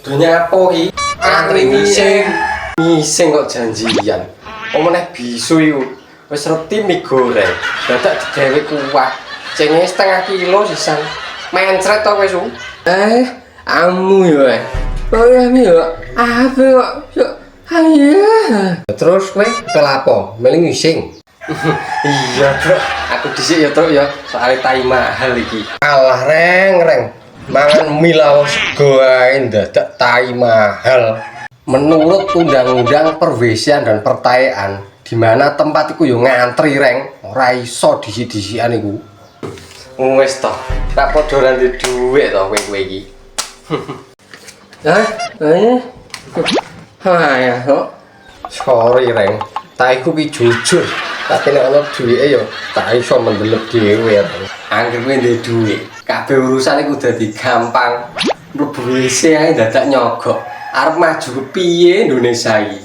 Donya apa ki? Antri ngising kok janjian. Omone bisu iku. Wis reti mie goreng. Dadak digawe kuah. Cenge setengah kilo sisan. Mencret to wis. Amu yo. Oh ya mi yo. Apa kok? Ayo. Terus kowe pelapo? Meli ngising. Iya, Truk. Aku dhisik ya, Truk ya. Soale tai mahal iki. Alah, reng. Mangan mie lawas sego ae ndadak tai mahal. Menurut undang-undang perwesian dan pertayaan, di mana tempat iku yo ngantri, reng. Ora iso disi-disian iku. Wis to. Tak padha ora ndek dhuwit to kowe iki. Ya, kok. Sorry, reng. Tak iku ki jujur. Tapi nek ana duwike ya tak iso mendelep dhewe. Angger kowe ndek dhuwit, kabeh urusan iku dadi gampang. Mlebu WC ae dadak nyogok. Arep maju piye Indonesia iki?